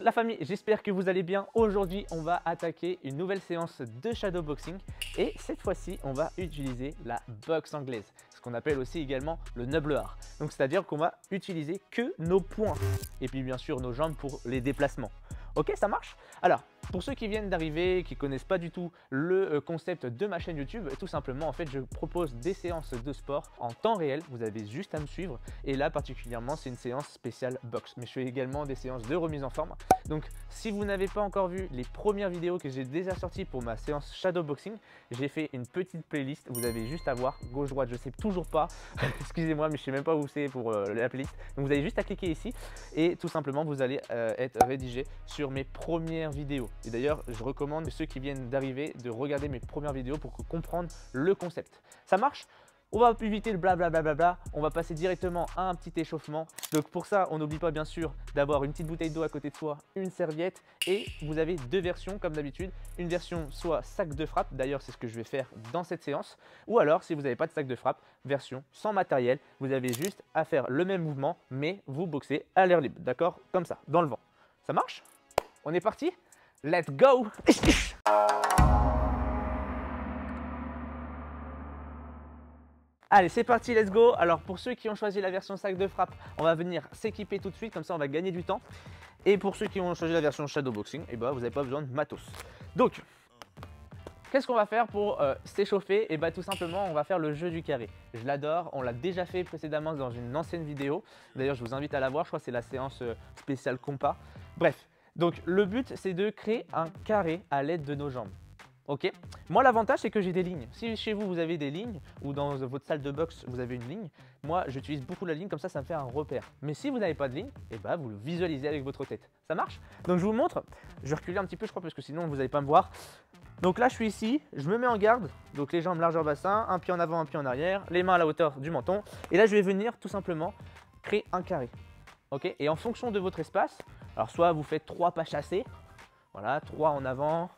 La famille, j'espère que vous allez bien. Aujourd'hui, on va attaquer une nouvelle séance de shadowboxing et cette fois-ci, on va utiliser la boxe anglaise, ce qu'on appelle aussi également le knuckle art. Donc, c'est-à-dire qu'on va utiliser que nos poings et puis bien sûr nos jambes pour les déplacements. Ok, ça marche? Alors, pour ceux qui viennent d'arriver, qui ne connaissent pas du tout le concept de ma chaîne YouTube, tout simplement, en fait, je propose des séances de sport en temps réel. Vous avez juste à me suivre. Et là, particulièrement, c'est une séance spéciale boxe. Mais je fais également des séances de remise en forme. Donc, si vous n'avez pas encore vu les premières vidéos que j'ai déjà sorties pour ma séance shadowboxing, j'ai fait une petite playlist. Vous avez juste à voir gauche-droite. Je ne sais toujours pas. Excusez-moi, mais je ne sais même pas où c'est pour la playlist. Donc, vous avez juste à cliquer ici et tout simplement, vous allez être rédigé sur mes premières vidéos. Et d'ailleurs, je recommande à ceux qui viennent d'arriver de regarder mes premières vidéos pour comprendre le concept. Ça marche? On va éviter le blablabla, on va passer directement à un petit échauffement. Donc pour ça, on n'oublie pas bien sûr d'avoir une petite bouteille d'eau à côté de soi, une serviette et vous avez deux versions comme d'habitude. Une version soit sac de frappe, d'ailleurs c'est ce que je vais faire dans cette séance. Ou alors si vous n'avez pas de sac de frappe, version sans matériel, vous avez juste à faire le même mouvement mais vous boxez à l'air libre, d'accord? Comme ça, dans le vent. Ça marche? On est parti? Let's go! Allez, c'est parti, let's go. Alors pour ceux qui ont choisi la version sac de frappe, on va venir s'équiper tout de suite, comme ça on va gagner du temps. Et pour ceux qui ont choisi la version shadowboxing, eh ben, vous n'avez pas besoin de matos. Donc, qu'est-ce qu'on va faire pour s'échauffer? Et bah tout simplement, on va faire le jeu du carré. Je l'adore, on l'a déjà fait précédemment dans une ancienne vidéo. D'ailleurs, je vous invite à la voir, je crois que c'est la séance spéciale compas. Bref, donc le but c'est de créer un carré à l'aide de nos jambes. Ok. Moi, l'avantage, c'est que j'ai des lignes. Si chez vous, vous avez des lignes ou dans votre salle de boxe, vous avez une ligne, moi, j'utilise beaucoup la ligne, comme ça me fait un repère. Mais si vous n'avez pas de ligne, eh ben, vous le visualisez avec votre tête. Ça marche? Donc, je vous montre. Je vais reculer un petit peu, je crois, parce que sinon, vous n'allez pas me voir. Donc là, je suis ici, je me mets en garde. Donc, les jambes largeur bassin, un pied en avant, un pied en arrière, les mains à la hauteur du menton. Et là, je vais venir tout simplement créer un carré. Ok. Et en fonction de votre espace, alors soit vous faites 3 pas chassés, voilà, 3 en avant,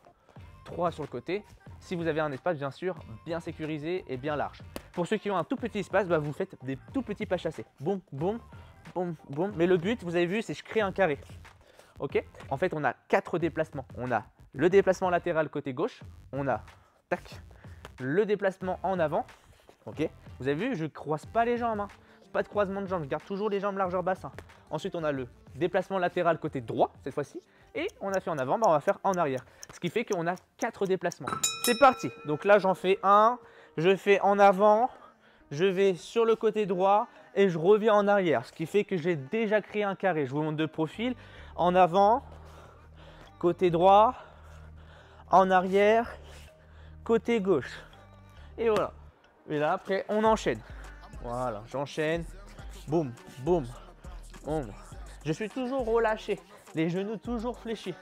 3 sur le côté. Si vous avez un espace bien sûr bien sécurisé et bien large. Pour ceux qui ont un tout petit espace, bah, vous faites des tout petits pas chassés. Boum, boum, boum, boum. Mais le but, vous avez vu, c'est que je crée un carré. Ok. En fait, on a 4 déplacements. On a le déplacement latéral côté gauche. On a tac, le déplacement en avant. Ok. Vous avez vu, je ne croise pas les jambes. Hein. Pas de croisement de jambes. Je garde toujours les jambes largeur bassin. Ensuite, on a le déplacement latéral côté droit cette fois-ci. Et on a fait en avant, bah on va faire en arrière. Ce qui fait qu'on a 4 déplacements. C'est parti. Donc là, j'en fais un. Je fais en avant. Je vais sur le côté droit et je reviens en arrière. Ce qui fait que j'ai déjà créé un carré. Je vous montre de profil. En avant, côté droit, en arrière, côté gauche. Et voilà. Et là, après, on enchaîne. Voilà, j'enchaîne. Boum, boum, boum. Je suis toujours relâché. Les genoux toujours fléchis.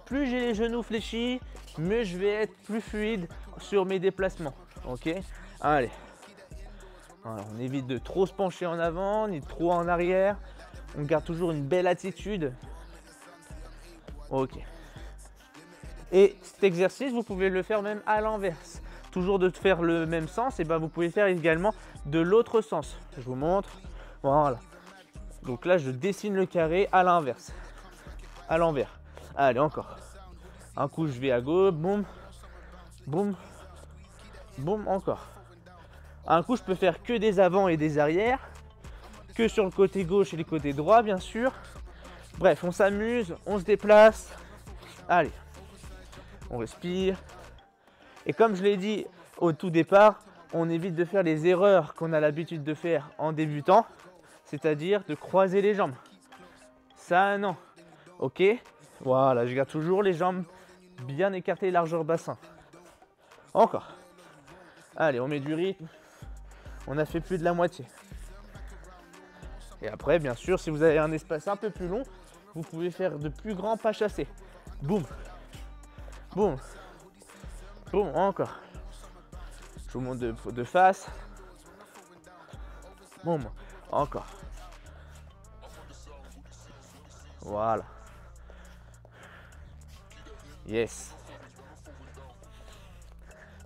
Plus j'ai les genoux fléchis, mieux je vais être plus fluide sur mes déplacements. Ok. Allez. Voilà, on évite de trop se pencher en avant, ni trop en arrière. On garde toujours une belle attitude. Ok. Et cet exercice, vous pouvez le faire même à l'inverse. Toujours de faire le même sens, et ben vous pouvez faire également de l'autre sens. Je vous montre. Voilà. Donc là, je dessine le carré à l'inverse. À l'envers. Allez, encore. Un coup, je vais à gauche. Boum. Boum. Boum, encore. Un coup, je peux faire que des avant et des arrière. Que sur le côté gauche et le côté droit, bien sûr. Bref, on s'amuse, on se déplace. Allez. On respire. Et comme je l'ai dit au tout départ, on évite de faire les erreurs qu'on a l'habitude de faire en débutant. C'est-à-dire de croiser les jambes. Ça, non. Ok. Voilà, je garde toujours les jambes bien écartées, largeur bassin. Encore. Allez, on met du rythme. On a fait plus de la moitié. Et après, bien sûr, si vous avez un espace un peu plus long, vous pouvez faire de plus grands pas chassés. Boum. Boum. Boum, encore. Je vous montre de face. Boum. Encore. Voilà. Yes.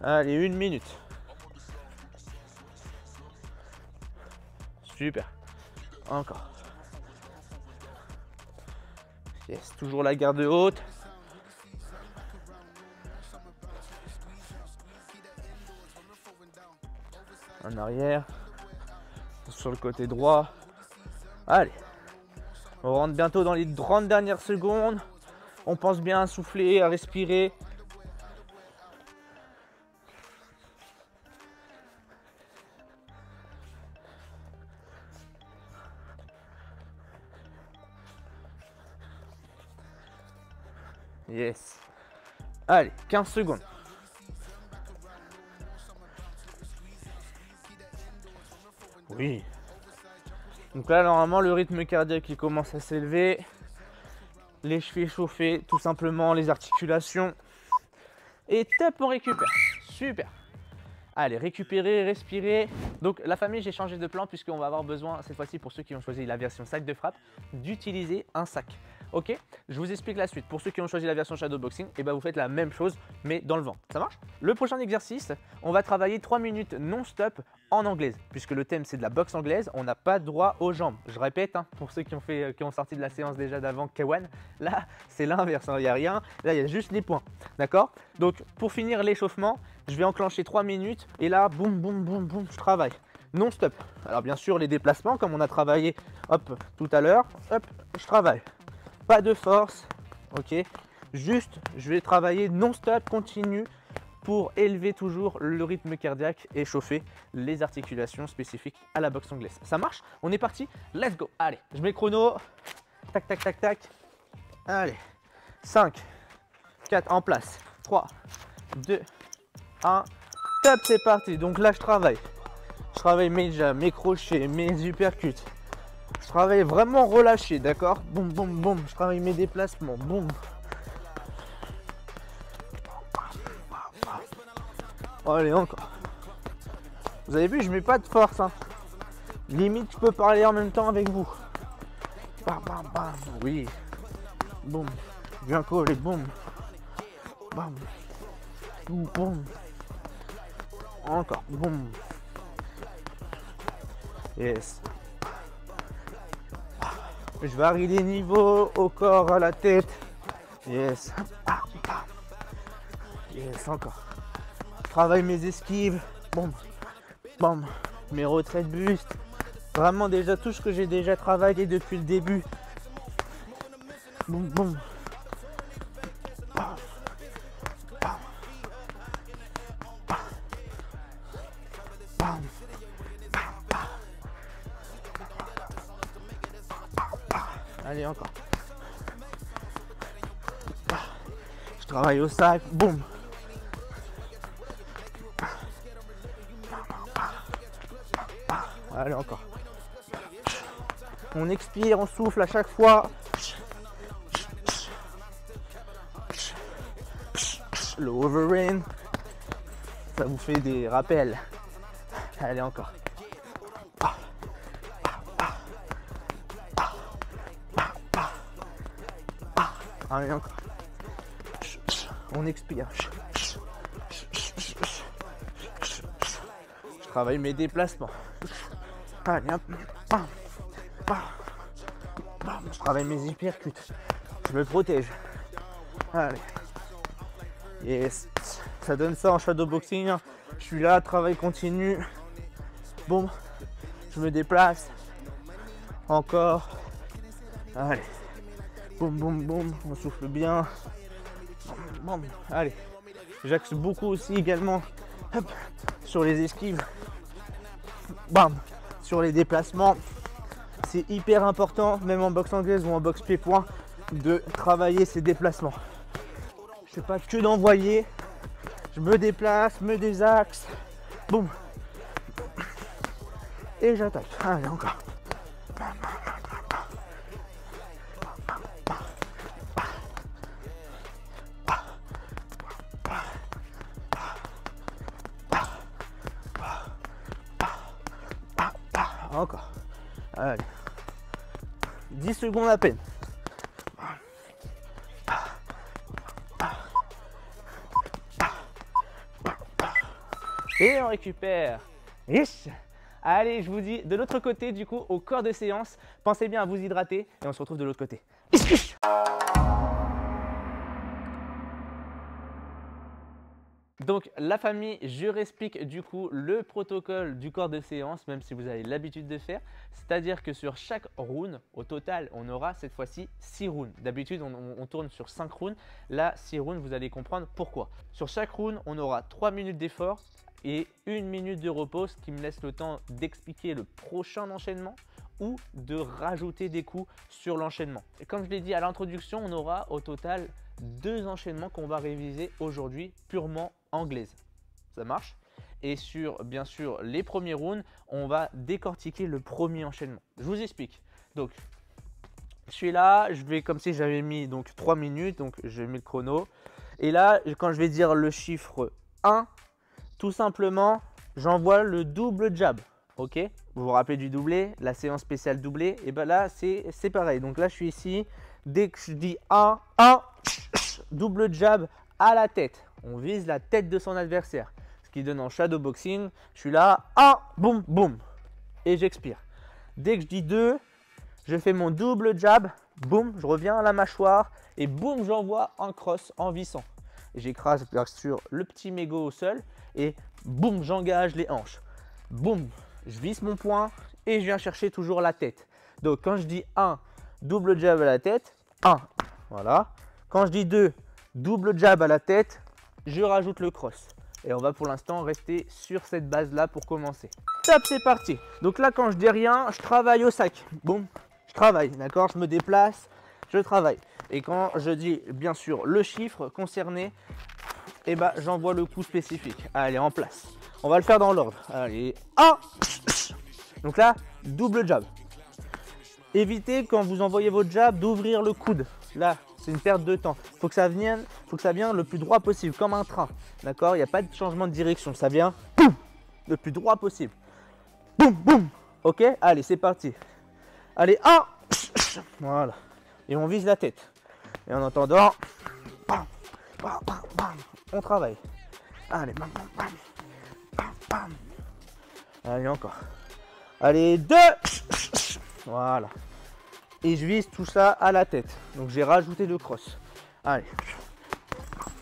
Allez, 1 minute. Super. Encore. Yes, toujours la garde haute. En arrière. Sur le côté droit. Allez. On rentre bientôt dans les 30 dernières secondes. On pense bien à souffler, à respirer. Yes. Allez, 15 secondes. Oui. Donc là, normalement, le rythme cardiaque il commence à s'élever. Les chevilles chauffées, tout simplement, les articulations. Et top, on récupère. Super. Allez, récupérer, respirer. Donc la famille, j'ai changé de plan puisqu'on va avoir besoin, cette fois-ci pour ceux qui ont choisi la version sac de frappe, d'utiliser un sac. Ok, je vous explique la suite. Pour ceux qui ont choisi la version shadowboxing, et ben vous faites la même chose mais dans le vent. Ça marche? Le prochain exercice, on va travailler 3 minutes non-stop en anglaise. Puisque le thème c'est de la boxe anglaise, on n'a pas droit aux jambes. Je répète, hein, pour ceux qui ont sorti de la séance déjà d'avant K1, là c'est l'inverse, hein, il n'y a rien. Là il y a juste les points. D'accord? Donc pour finir l'échauffement, je vais enclencher 3 minutes et là, boum, boum, boum, boum, je travaille non-stop. Alors bien sûr, les déplacements, comme on a travaillé hop, tout à l'heure, hop, je travaille. Pas de force, ok? Juste, je vais travailler non-stop, continu, pour élever toujours le rythme cardiaque et chauffer les articulations spécifiques à la boxe anglaise. Ça marche? On est parti? Let's go! Allez, je mets le chrono. Tac, tac, tac, tac. Allez, 5, 4, en place. 3, 2, 1. Top, c'est parti. Donc là, je travaille. Je travaille mes jabs, mes crochets, mes uppercuts. Je travaille vraiment relâché, d'accord? Boum, boum, boum. Je travaille mes déplacements. Boum. Allez, encore. Vous avez vu, je mets pas de force. Hein. Limite, je peux parler en même temps avec vous. Bam, bam, bam. Oui. Boum. Bien collé. Boum. Bam. Boum, boum. Encore. Boum. Yes. Je varie les niveaux au corps, à la tête. Yes. Yes, encore. Je travaille mes esquives. Boum. Boum. Mes retraites buste. Vraiment déjà tout ce que j'ai déjà travaillé depuis le début. Boum, boum. Allez, encore. Je travaille au sac. Boum. Allez, encore. On expire, on souffle à chaque fois. Le overrain. Ça vous fait des rappels. Allez, encore. Allez, encore. On expire. Je travaille mes déplacements. Allez, hop. Je travaille mes uppercuts. Je me protège. Allez. Yes. Ça donne ça en shadowboxing. Je suis là, travail continu. Boum. Je me déplace. Encore. Allez. Boum, boum, boum. On souffle bien. Boum, boum. Allez. J'axe beaucoup aussi également. Hop. Sur les esquives. Bam. Sur les déplacements. C'est hyper important, même en boxe anglaise ou en boxe pied-point, de travailler ces déplacements. Je sais pas que d'envoyer. Je me déplace, me désaxe. Boum. Et j'attaque. Allez, encore. Encore. Allez. 10 secondes à peine. Et on récupère. Yes. Allez, je vous dis de l'autre côté, du coup, au corps de séance. Pensez bien à vous hydrater et on se retrouve de l'autre côté. Donc la famille, je réexplique du coup le protocole du corps de séance, même si vous avez l'habitude de faire. C'est-à-dire que sur chaque round, au total, on aura cette fois-ci 6 rounds. D'habitude, on tourne sur 5 rounds. Là, 6 rounds, vous allez comprendre pourquoi. Sur chaque round, on aura 3 minutes d'effort et 1 minute de repos, ce qui me laisse le temps d'expliquer le prochain enchaînement ou de rajouter des coups sur l'enchaînement. Et comme je l'ai dit à l'introduction, on aura au total 2 enchaînements qu'on va réviser aujourd'hui purement anglaise. Ça marche? Et sur, bien sûr, les premiers rounds, on va décortiquer le premier enchaînement. Je vous explique. Donc, je suis là, je vais comme si j'avais mis donc 3 minutes, donc je mets le chrono. Et là, quand je vais dire le chiffre 1, tout simplement, j'envoie le double jab. Ok, vous vous rappelez du doublé, la séance spéciale doublé, et bien là c'est pareil. Donc là je suis ici, dès que je dis 1, double jab à la tête. On vise la tête de son adversaire. Ce qui donne en shadow boxing, je suis là, 1, boum, boum, et j'expire. Dès que je dis 2, je fais mon double jab, boum, je reviens à la mâchoire, et boum, j'envoie un cross en vissant. J'écrase bien sûr le petit mégot au sol, et boum, j'engage les hanches. Boum, je visse mon poing et je viens chercher toujours la tête. Donc quand je dis 1, double jab à la tête, 1, voilà. Quand je dis 2, double jab à la tête, je rajoute le cross. Et on va pour l'instant rester sur cette base-là pour commencer. Top, c'est parti. Donc là, quand je dis rien, je travaille au sac. Boum, je travaille, d'accord? Je me déplace, je travaille. Et quand je dis bien sûr le chiffre concerné, eh ben, j'envoie le coup spécifique. Allez, en place. On va le faire dans l'ordre. Allez, 1. Donc là, double jab. Évitez quand vous envoyez votre jab d'ouvrir le coude. Là, c'est une perte de temps. Il faut que ça vienne le plus droit possible, comme un train. D'accord? Il n'y a pas de changement de direction. Ça vient boum, le plus droit possible. Boum, boum. Ok? Allez, c'est parti. Allez, 1. Voilà. Et on vise la tête. Et en entendant, bam, bam, bam, bam, on travaille. Allez, bam, bam, bam. Bam, bam. Allez, encore. Allez, 2. Voilà. Et je vise tout ça à la tête. Donc j'ai rajouté le cross. Allez.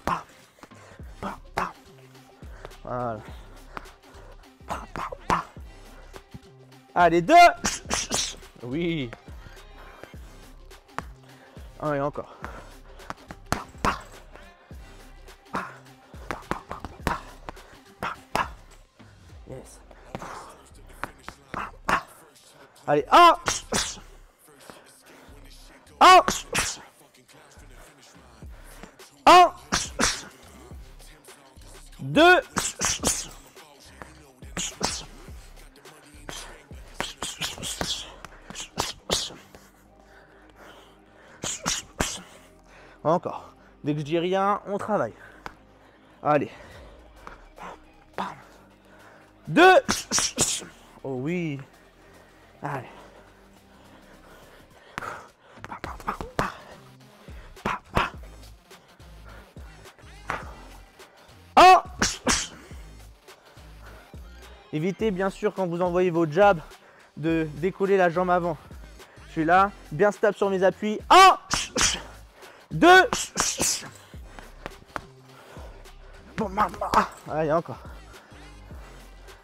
Bam, bam, bam. Voilà. Bam, bam, bam. Allez, 2. Oui. Allez, encore. Yes. Allez, 1. 1. 1. 2. 1. Encore. Dès que je dis rien, on travaille. Allez. 2. Oh oui. Allez. 1. Évitez bien sûr quand vous envoyez vos jabs de décoller la jambe avant. Je suis là, bien stable sur mes appuis. 1. 2. Allez, encore.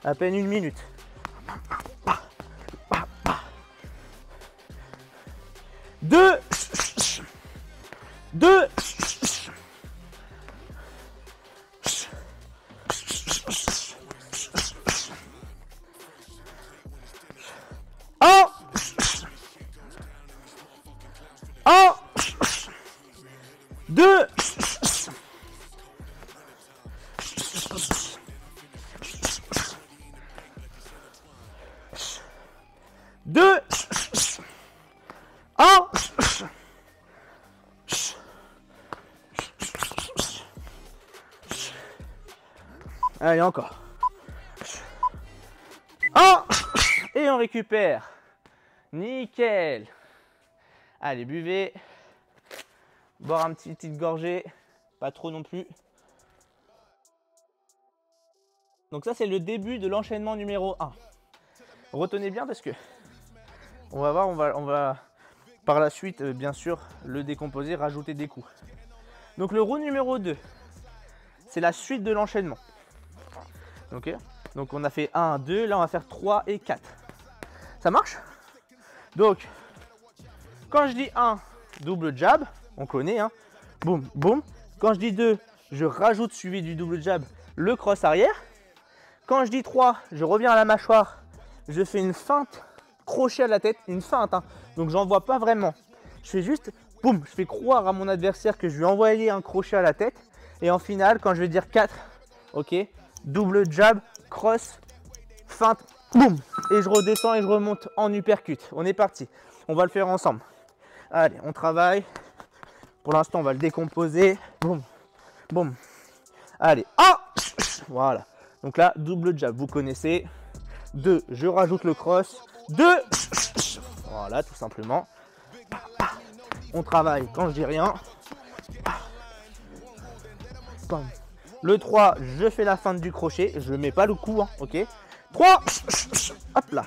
À peine 1 minute. 2. 2. 1. 1. 2. 2. 1. Allez, encore. 1. Et on récupère. Nickel. Allez, buvez. Boire un petite gorgée. Pas trop non plus. Donc ça, c'est le début de l'enchaînement numéro 1. Retenez bien parce que on va voir, on va par la suite, bien sûr, le décomposer, rajouter des coups. Donc le round numéro 2, c'est la suite de l'enchaînement. Ok, donc on a fait 1, 2, là on va faire 3 et 4. Ça marche? Donc, quand je dis 1, double jab, on connaît, hein. Boum, boum. Quand je dis 2, je rajoute suivi du double jab, le cross arrière. Quand je dis 3, je reviens à la mâchoire, je fais une feinte, crochet à la tête, une feinte, hein. Donc j'en vois pas vraiment. Je fais juste, boum, je fais croire à mon adversaire que je lui ai envoyé un crochet à la tête. Et en finale, quand je vais dire 4, ok, double jab, cross, feinte, boum. Et je redescends et je remonte en uppercut. On est parti. On va le faire ensemble. Allez, on travaille. Pour l'instant, on va le décomposer. Boum, boum. Allez, ah, voilà. Donc là, double jab, vous connaissez. 2, je rajoute le cross. 2, voilà, tout simplement. On travaille quand je dis rien. Le 3, je fais la feinte du crochet. Je ne mets pas le coup, hein, ok. 3, hop là.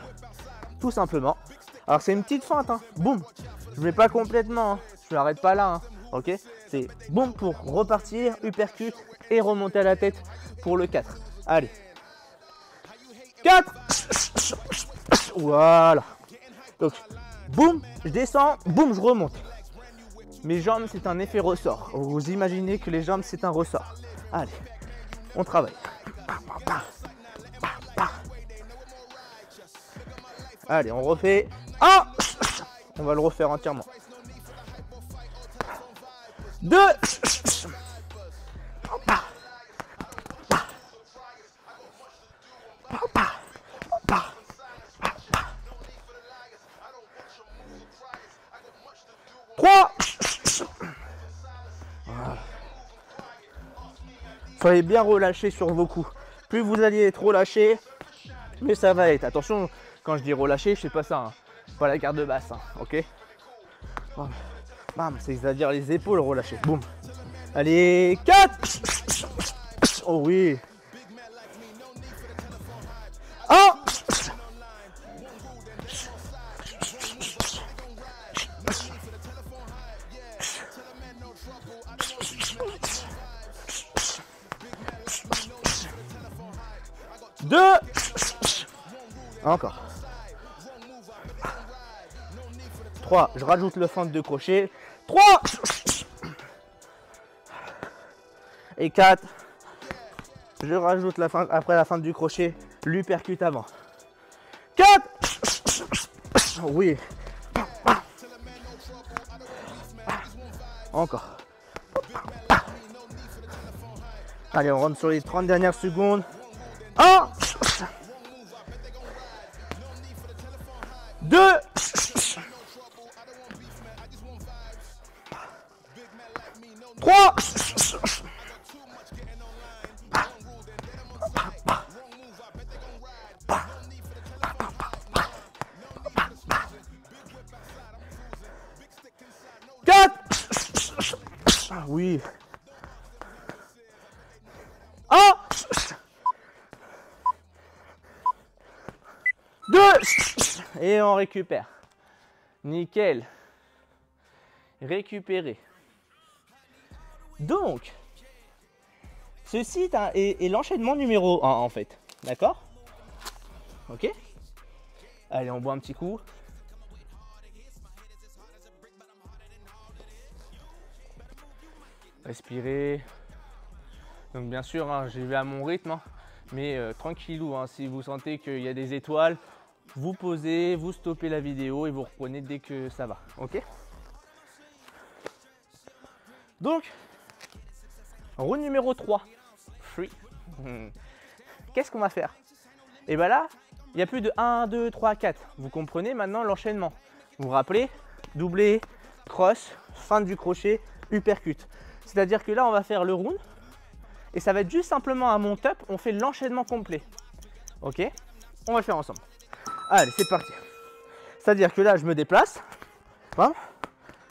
Tout simplement. Alors, c'est une petite feinte, hein. Boum. Je ne mets pas complètement, hein. Je n'arrête pas là, hein. Ok. C'est boum pour repartir, uppercut et remonter à la tête pour le 4. Allez. 4. Voilà. Donc, boum, je descends, boum, je remonte. Mes jambes, c'est un effet ressort. Vous imaginez que les jambes, c'est un ressort. Allez, on travaille. Allez, on refait. Ah, on va le refaire entièrement. 2. 3. Voilà. Soyez bien relâchés sur vos coups. Plus vous alliez être relâché, mais ça va être. Attention, quand je dis relâché, je sais pas ça, hein. Pas la garde basse, hein. Ok. Bam, c'est-à-dire les épaules relâchées. Boum. Allez, 4. Oh oui. 1. 2. Encore. 3. Je rajoute le feinte de crochet. 3. Et 4. Je rajoute la feinte, après la feinte du crochet, l'uppercut avant. 4. Oui. Encore. Allez, on rentre sur les 30 dernières secondes. 1. 2. 3. 4. Oui. 1. 2. Et on récupère. Nickel. Récupérer. Donc, ceci est l'enchaînement numéro 1 en fait. D'accord? Ok? Allez, on boit un petit coup. Respirez. Donc bien sûr, hein, j'y vais à mon rythme, hein, mais tranquillou, hein, si vous sentez qu'il y a des étoiles, vous posez, vous stoppez la vidéo et vous reprenez dès que ça va. Ok? Donc, round numéro 3. Free. Qu'est-ce qu'on va faire? Et bien là, il n'y a plus de 1, 2, 3, 4. Vous comprenez maintenant l'enchaînement. Vous vous rappelez? Doublé, cross, feinte du crochet, uppercut. C'est-à-dire que là, on va faire le round. Et ça va être juste simplement un mount-up. On fait l'enchaînement complet. Ok? On va le faire ensemble. Allez, c'est parti. C'est-à-dire que là, je me déplace. Bam,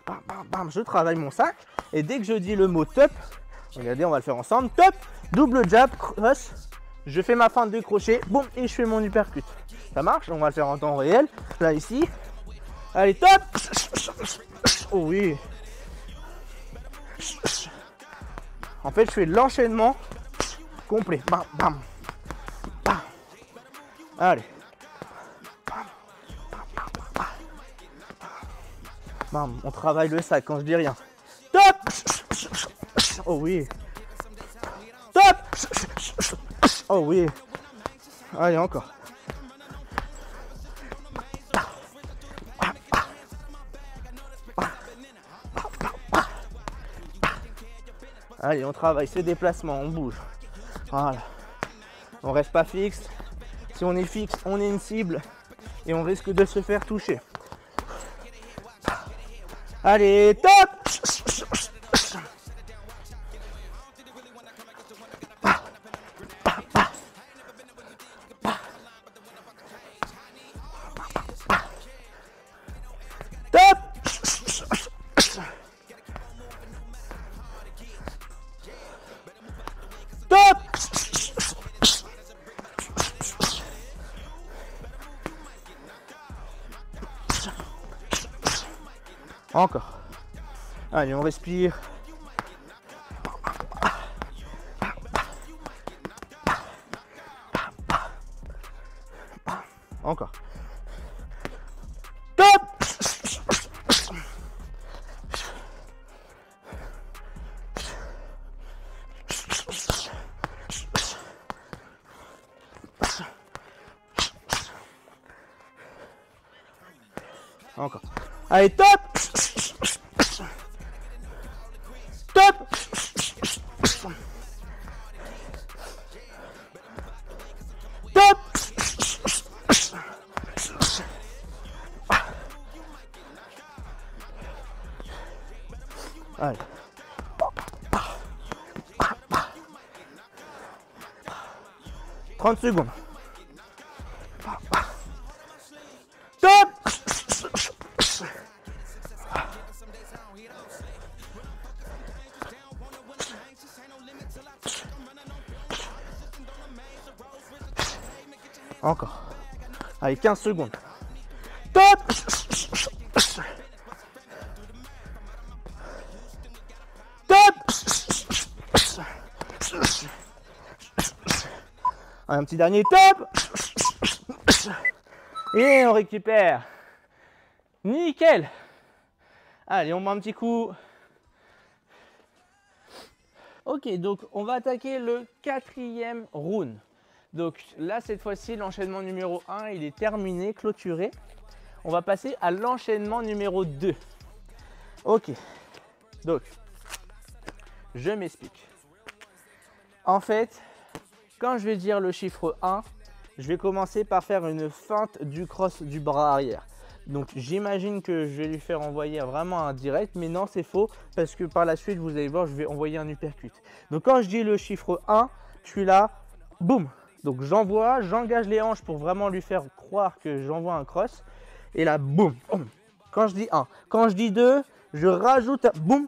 bam, bam, bam, je travaille mon sac. Et dès que je dis le mot top, regardez, on va le faire ensemble. Top, double jab, cross. Je fais ma feinte de crochet. Boum, et je fais mon uppercut. Ça marche? On va le faire en temps réel. Là, ici. Allez, top. Oh oui. En fait, je fais l'enchaînement complet. Bam, bam, bam. Allez. Bam, on travaille le sac quand je dis rien. Top. Oh oui. Top. Oh oui. Allez, encore. Allez, on travaille ces déplacements, on bouge. Voilà. On reste pas fixe. Si on est fixe, on est une cible et on risque de se faire toucher. Allez, top. Encore. Allez, on respire. Encore. Top. Encore. Allez, top. Top. Top. Allez. 30 secondes. Top. Encore. Allez, 15 secondes. Top. Top. Un petit dernier top. Et on récupère. Nickel. Allez, on met un petit coup. Ok, donc on va attaquer le 4e round. Donc là, cette fois-ci, l'enchaînement numéro 1, il est terminé, clôturé. On va passer à l'enchaînement numéro 2. Ok, donc, je m'explique. En fait, quand je vais dire le chiffre 1, je vais commencer par faire une feinte du cross du bras arrière. Donc j'imagine que je vais lui faire envoyer vraiment un direct, mais non, c'est faux, parce que par la suite, vous allez voir, je vais envoyer un uppercut. Donc quand je dis le chiffre 1, je suis là, boum. Donc j'envoie, j'engage les hanches pour vraiment lui faire croire que j'envoie un cross. Et là, boum, boum. Quand je dis 1. Quand je dis 2, je rajoute, boum,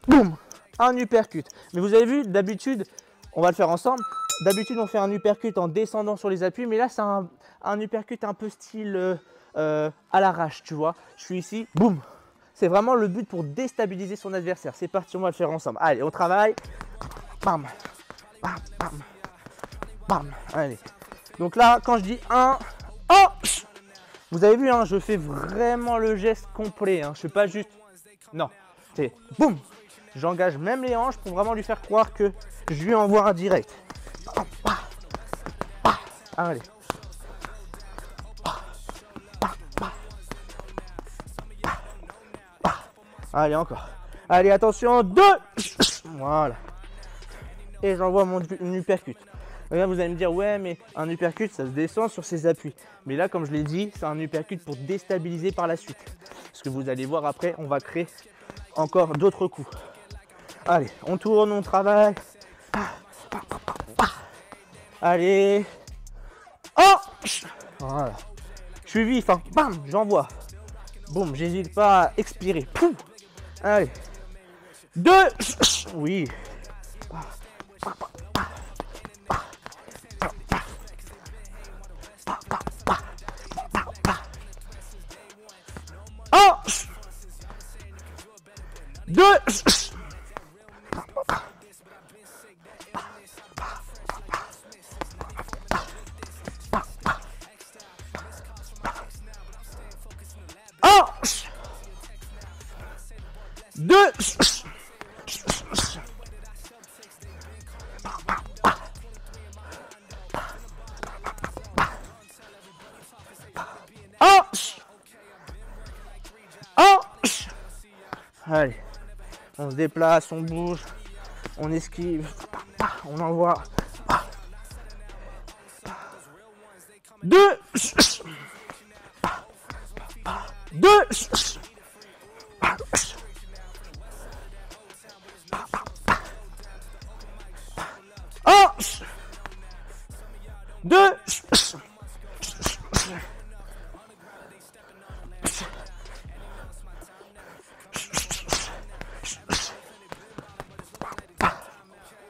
boum, un uppercut. Mais vous avez vu, d'habitude, on va le faire ensemble. D'habitude, on fait un uppercut en descendant sur les appuis. Mais là, c'est un uppercut un peu style à l'arrache, tu vois. Je suis ici, boum. C'est vraiment le but pour déstabiliser son adversaire. C'est parti, on va le faire ensemble. Allez, on travaille. Bam, bam, bam. Bam, allez. Donc là, quand je dis 1, oh, vous avez vu, hein, je fais vraiment le geste complet. Hein, je ne suis pas juste... Non, c'est boum. J'engage même les hanches pour vraiment lui faire croire que je lui envoie un direct. Allez. Allez, encore. Allez, attention, 2. Voilà. Et j'envoie mon uppercut. Là, vous allez me dire, ouais, mais un uppercut, ça se descend sur ses appuis. Mais là, comme je l'ai dit, c'est un uppercut pour déstabiliser par la suite. Parce que vous allez voir après, on va créer encore d'autres coups. Allez, on tourne, on travaille. Allez. Oh! Voilà. Je suis vif, hein. Bam, j'envoie. Boum, j'hésite pas à expirer. Pouf. Allez. 2. Oui. Oh! 2. Allez, on se déplace, on bouge, on esquive, on envoie. 2, 2, 1, 2,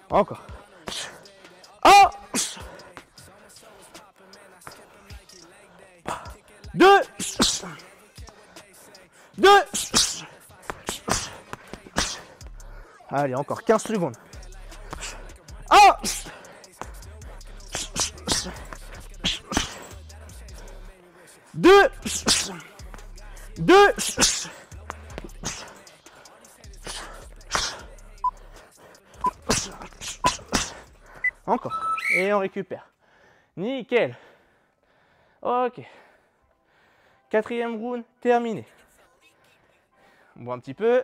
encore. 1, 2, 2. Allez, encore 15 secondes. 1, 2, 2. Encore. Et on récupère. Nickel. Ok. 4e round terminé. On boit un petit peu.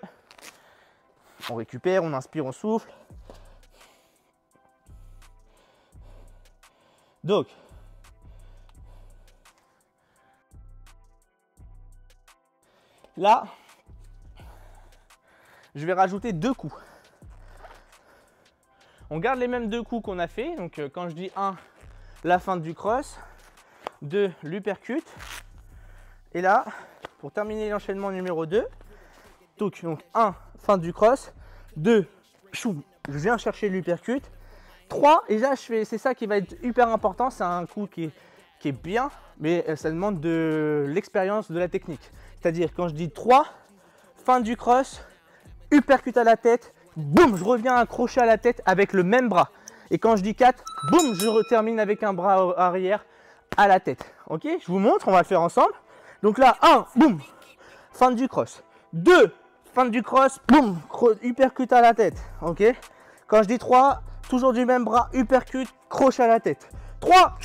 On récupère, on inspire, on souffle. Donc, là, je vais rajouter 2 coups. On garde les mêmes 2 coups qu'on a fait. Donc, quand je dis 1, la feinte du cross. 2, l'uppercut. Et là, pour terminer l'enchaînement numéro 2, donc 1, feinte du cross. 2, choum, je viens chercher l'uppercut. 3, et là, c'est ça qui va être hyper important. C'est un coup qui est bien, mais ça demande de l'expérience, de la technique. C'est-à-dire, quand je dis 3, feinte du cross, uppercut à la tête, boum, je reviens accrocher à la tête avec le même bras. Et quand je dis 4, boum, je termine avec un bras arrière à la tête. Ok, je vous montre, on va le faire ensemble. Donc là, 1, boum, feinte du cross. 2, feinte du cross, boum, uppercut à la tête. Ok, quand je dis 3, toujours du même bras, uppercut, crochet à la tête. 3,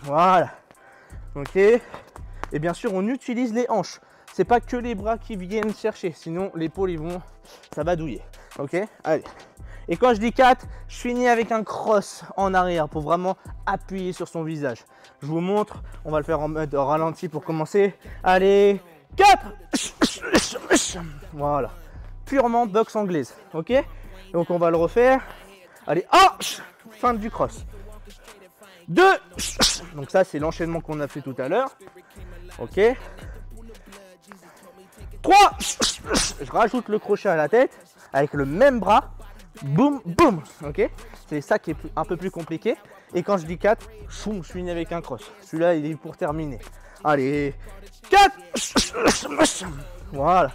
voilà. Ok, et bien sûr, on utilise les hanches. C'est pas que les bras qui viennent chercher, sinon l'épaule, ça va douiller. Ok, allez. Et quand je dis 4, je finis avec un cross en arrière pour vraiment appuyer sur son visage. Je vous montre, on va le faire en mode ralenti pour commencer. Allez, 4. Voilà, purement boxe anglaise. Ok, donc on va le refaire. Allez, 1, feinte du cross. 2, donc ça c'est l'enchaînement qu'on a fait tout à l'heure. Ok. 3, je rajoute le crochet à la tête avec le même bras. Boum, boum. Ok, c'est ça qui est un peu plus compliqué. Et quand je dis 4, choum, je finis avec un cross. Celui-là, il est pour terminer. Allez, 4. Voilà.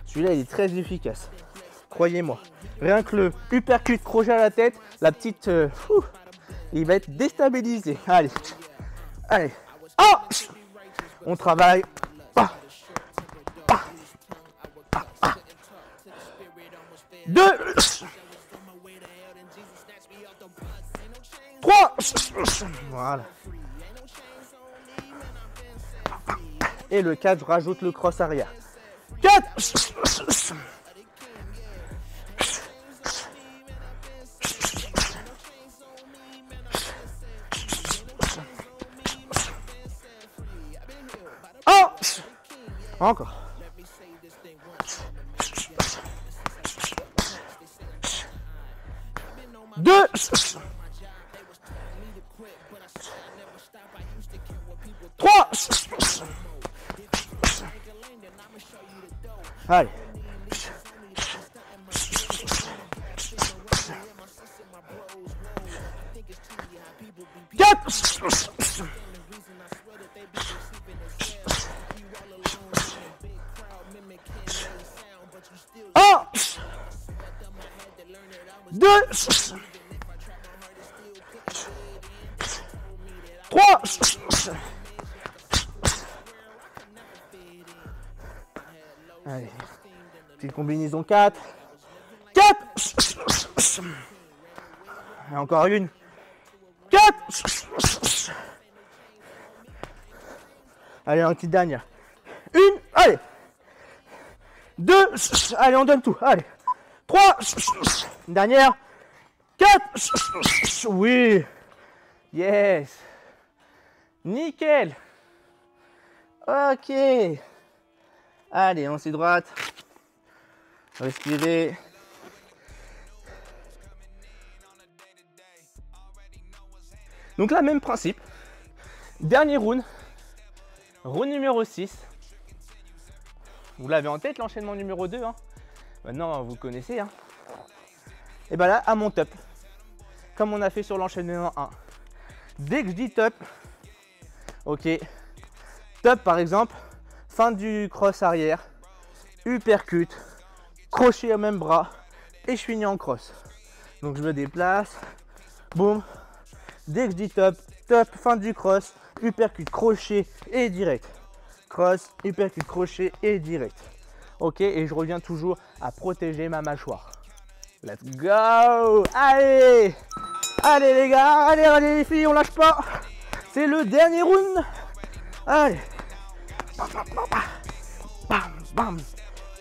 Celui-là, il est très efficace. Croyez-moi. Rien que le uppercut, crochet à la tête, la petite... il va être déstabilisé. Allez. Allez. Oh, on travaille. 2, 3. Voilà. Et le 4, je rajoute le cross arrière. 4. Encore. 2. 3. Allez. 4. 1. 2. 3. Allez. Petite combinaison 4. 4. Et encore une. 4. Allez, un petit dernier. Une. Allez. 2. Allez, on donne tout. Allez. 3. Une dernière. 4. Oui. Yes. Nickel. Ok. Allez, on s'y droite. Respirez. Donc là, même principe. Dernier round. Round numéro 6. Vous l'avez en tête, l'enchaînement numéro 2. Hein. Maintenant, vous connaissez. Hein. Et bien là, à mon top. Comme on a fait sur l'enchaînement 1. Dès que je dis top, ok. Top, par exemple, fin du cross arrière, uppercut, crochet au même bras, et je finis en cross. Donc je me déplace, boum. Dès que je dis top, top, fin du cross, uppercut, crochet et direct. Cross, uppercut, crochet et direct. Ok, et je reviens toujours à protéger ma mâchoire. Let's go! Allez! Allez les gars, allez les filles, on lâche pas. C'est le dernier round. Allez. Bam, bam.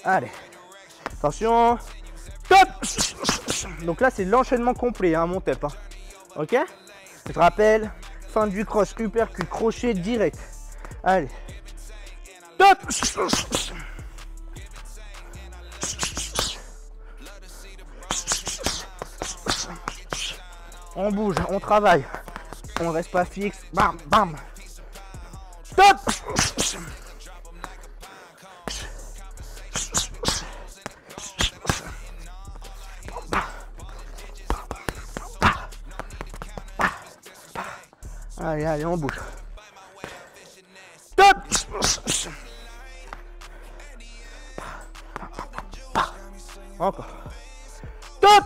Allez. Attention. Top. Donc là, c'est l'enchaînement complet, hein, mon top. Hein. Ok? Je te rappelle, fin du cross, uppercut, crochet, direct. Allez. Top. On bouge, on travaille. On reste pas fixe. Bam, bam. Top. Allez, allez, on bouge. Top. Encore. Top.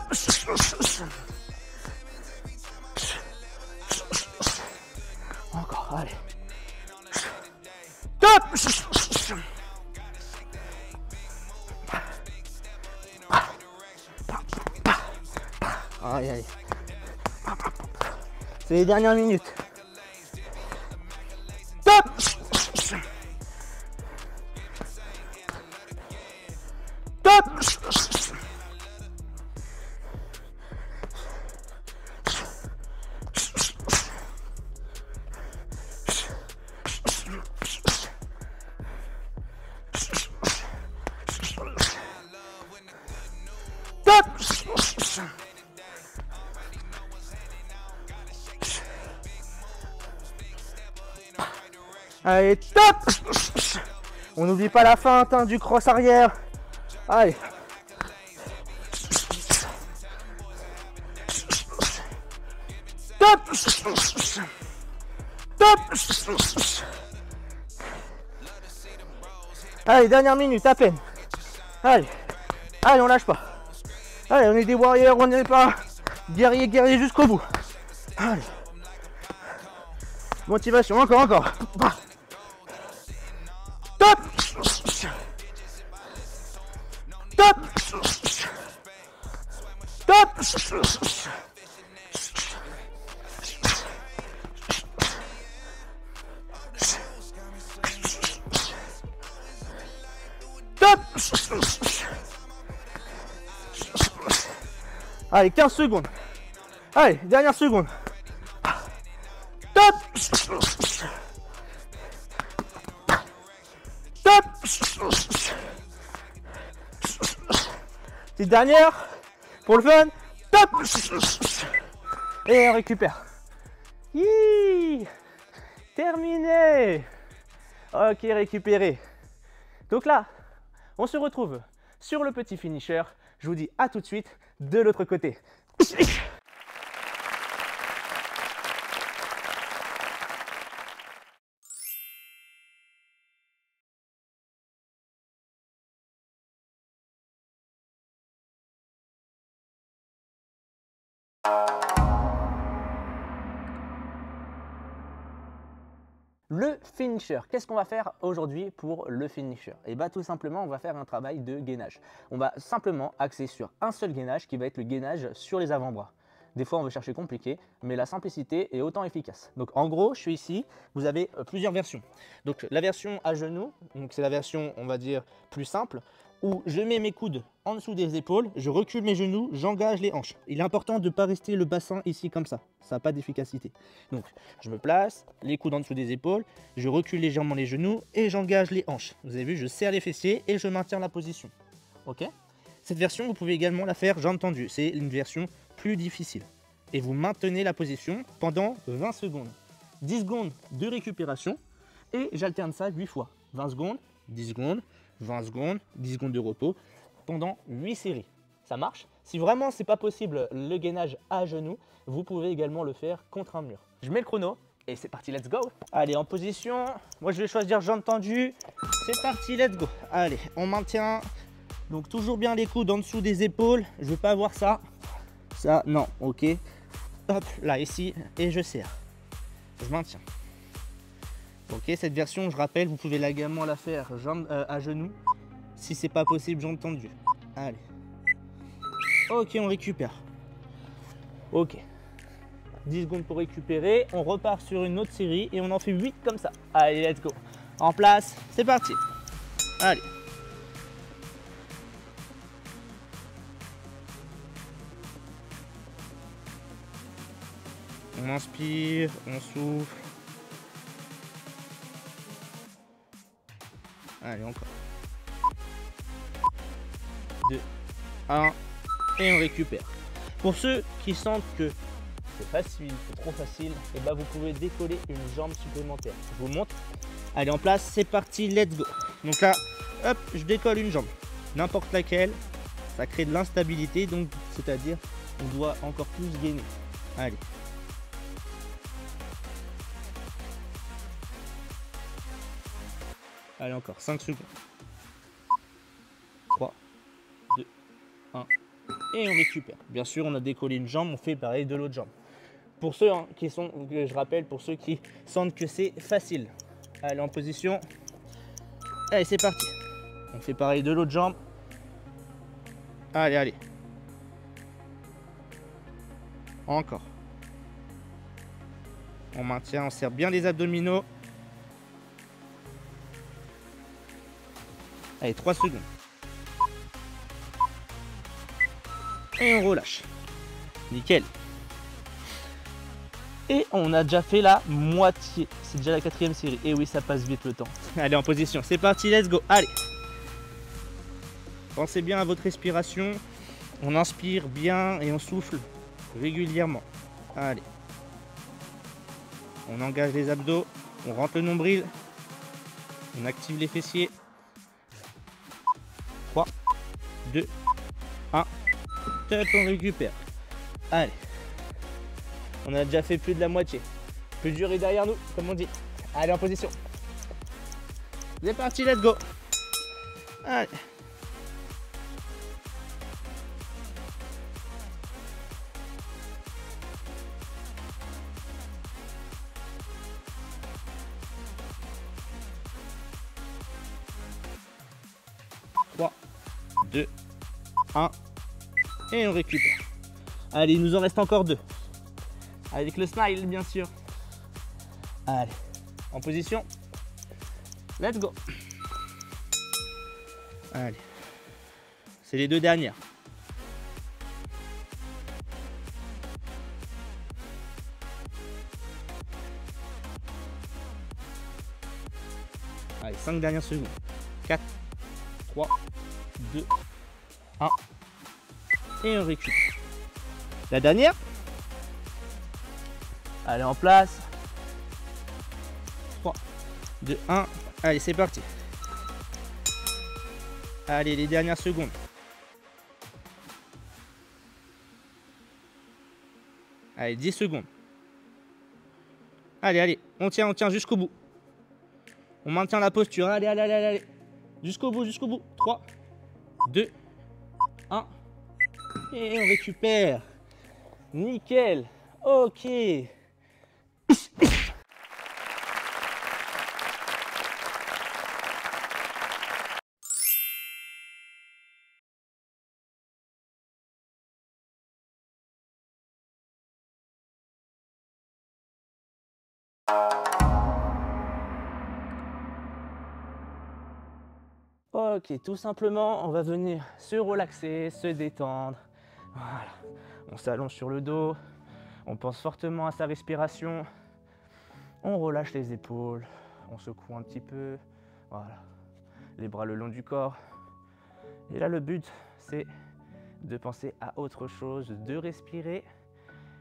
Encore, allez. Top. Allez, allez. C'est les dernières minutes. Top. Top. Allez, top. On n'oublie pas la feinte hein, du cross arrière. Allez. Top. Top. Allez, dernière minute à peine. Allez. Allez, on lâche pas. Allez, on est des warriors, on n'est pas guerriers jusqu'au bout. Allez. Motivation, encore. Top. Top. Top. Top. Allez, 15 secondes. Allez, dernière seconde. Top. Top. Petite dernière. Pour le fun. Top. Et on récupère. Hi. Terminé. Ok, récupéré. Donc là, on se retrouve sur le petit finisher. Je vous dis à tout de suite de l'autre côté. Le finisher, qu'est-ce qu'on va faire aujourd'hui pour le finisher? Et bien tout simplement, on va faire un travail de gainage. On va simplement axer sur un seul gainage qui va être le gainage sur les avant-bras. Des fois, on veut chercher compliqué, mais la simplicité est autant efficace. Donc en gros, je suis ici, vous avez plusieurs versions. Donc la version à genoux, c'est la version, on va dire, plus simple, où je mets mes coudes en dessous des épaules, je recule mes genoux, j'engage les hanches. Il est important de ne pas rester le bassin ici comme ça n'a pas d'efficacité. Donc je me place, les coudes en dessous des épaules, je recule légèrement les genoux et j'engage les hanches. Vous avez vu, je serre les fessiers et je maintiens la position. Ok? Cette version, vous pouvez également la faire jambes tendues. C'est une version plus difficile. Et vous maintenez la position pendant 20 secondes. 10 secondes de récupération et j'alterne ça 8 fois. 20 secondes, 10 secondes, 20 secondes, 10 secondes de repos pendant 8 séries. Ça marche. Si vraiment c'est pas possible le gainage à genoux, vous pouvez également le faire contre un mur. Je mets le chrono et c'est parti, let's go. Allez, en position, moi je vais choisir jambes tendues. C'est parti, let's go. Allez, on maintient. Donc toujours bien les coudes en dessous des épaules. Je veux pas avoir ça. Ça, non, ok. Hop, là, ici, et je serre. Je maintiens. Ok, cette version, je rappelle, vous pouvez également la faire jambes à genoux. Si c'est pas possible, jambes tendues. Allez. Ok, on récupère. Ok. 10 secondes pour récupérer. On repart sur une autre série et on en fait 8 comme ça. Allez, let's go. En place, c'est parti. Allez. On inspire, on souffle. Allez, encore. 2, 1, et on récupère. Pour ceux qui sentent que c'est facile, c'est trop facile, et ben vous pouvez décoller une jambe supplémentaire. Je vous montre. Allez, en place, c'est parti, let's go. Donc là, hop, je décolle une jambe. N'importe laquelle, ça crée de l'instabilité, donc c'est-à-dire on doit encore plus gainer. Allez. Allez, encore 5 secondes. 3, 2, 1. Et on récupère. Bien sûr, on a décollé une jambe, on fait pareil de l'autre jambe. Pour ceux qui sont, je rappelle, pour ceux qui sentent que c'est facile. Allez, en position. Allez, c'est parti. On fait pareil de l'autre jambe. Allez, allez. Encore. On maintient, on serre bien les abdominaux. Allez, 3 secondes. Et on relâche. Nickel. Et on a déjà fait la moitié. C'est déjà la 4e série. Et oui, ça passe vite le temps. Allez, en position. C'est parti, let's go. Allez. Pensez bien à votre respiration. On inspire bien et on souffle régulièrement. Allez. On engage les abdos. On rentre le nombril. On active les fessiers. 3, 2, 1. Top, on récupère. Allez. On a déjà fait plus de la moitié. Plus dur est derrière nous, comme on dit. Allez, en position. C'est parti, let's go. Allez. Trois, 2, 1. Et on récupère. Allez, il nous en reste encore 2. Avec le smile, bien sûr. Allez, en position. Let's go. Allez. C'est les 2 dernières. Allez, 5 dernières secondes. 4, 3, 2, 1. Et on récupère. La dernière. Allez, en place. 3, 2, 1. Allez, c'est parti. Allez, les dernières secondes. Allez, 10 secondes. Allez, allez. On tient jusqu'au bout. On maintient la posture. Allez, allez, allez, allez. Jusqu'au bout, jusqu'au bout. 3, 2, 1. Et on récupère. Nickel. Ok. Ok, tout simplement, on va venir se relaxer, se détendre. Voilà. On s'allonge sur le dos, on pense fortement à sa respiration, on relâche les épaules, on secoue un petit peu. Voilà. Les bras le long du corps. Et là, le but, c'est de penser à autre chose, de respirer.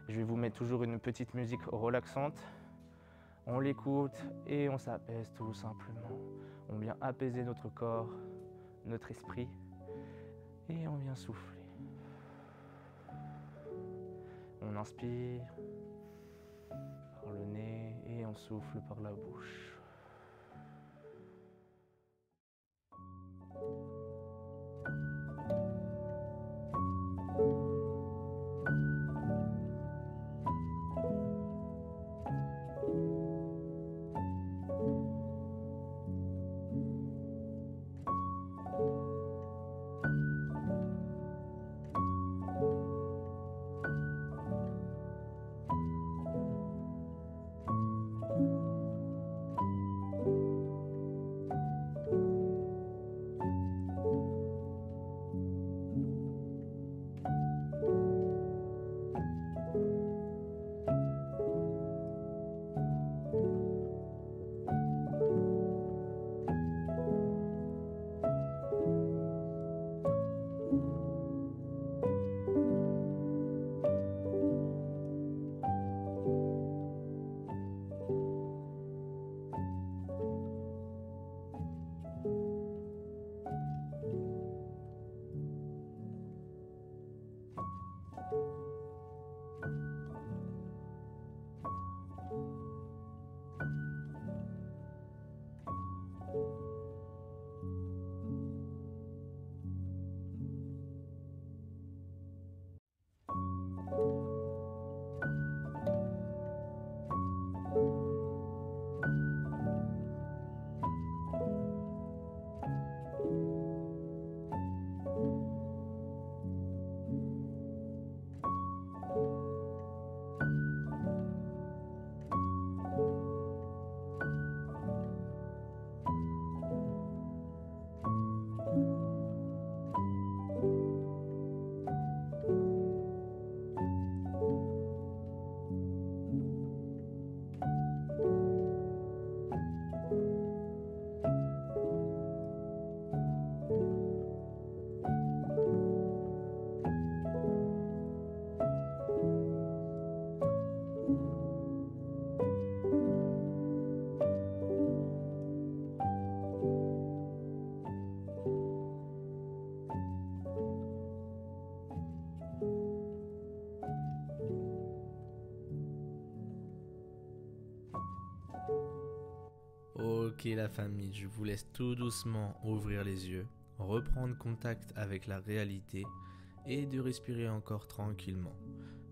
Je vais vous mettre toujours une petite musique relaxante. On l'écoute et on s'apaise tout simplement. On vient apaiser notre corps, notre esprit et on vient souffler. On inspire par le nez et on souffle par la bouche. Ok la famille, je vous laisse tout doucement ouvrir les yeux, reprendre contact avec la réalité et de respirer encore tranquillement.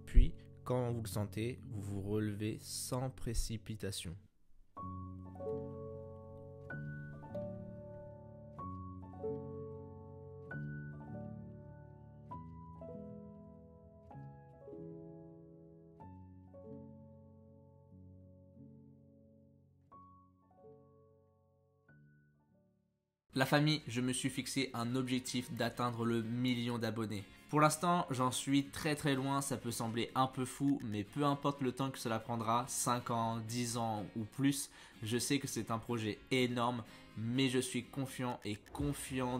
Puis, quand vous le sentez, vous vous relevez sans précipitation. La famille, je me suis fixé un objectif d'atteindre le 1 000 000 d'abonnés. Pour l'instant, j'en suis très loin, ça peut sembler un peu fou, mais peu importe le temps que cela prendra, 5 ans, 10 ans ou plus, je sais que c'est un projet énorme, mais je suis confiant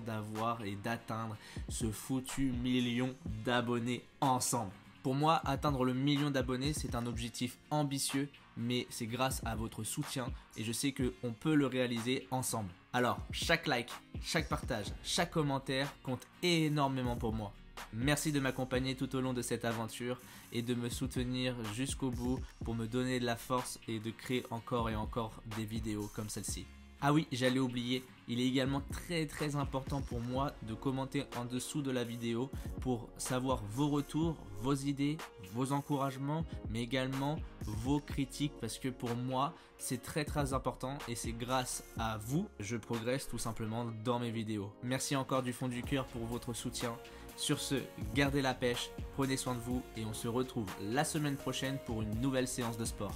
d'avoir et d'atteindre ce foutu 1 000 000 d'abonnés ensemble. Pour moi, atteindre le 1 000 000 d'abonnés, c'est un objectif ambitieux, mais c'est grâce à votre soutien et je sais qu'on peut le réaliser ensemble. Alors, chaque like, chaque partage, chaque commentaire compte énormément pour moi. Merci de m'accompagner tout au long de cette aventure et de me soutenir jusqu'au bout pour me donner de la force et de créer encore et encore des vidéos comme celle-ci. Ah oui, j'allais oublier, il est également très important pour moi de commenter en dessous de la vidéo pour savoir vos retours, vos idées, vos encouragements, mais également vos critiques parce que pour moi, c'est très important et c'est grâce à vous que je progresse tout simplement dans mes vidéos. Merci encore du fond du cœur pour votre soutien. Sur ce, gardez la pêche, prenez soin de vous et on se retrouve la semaine prochaine pour une nouvelle séance de sport.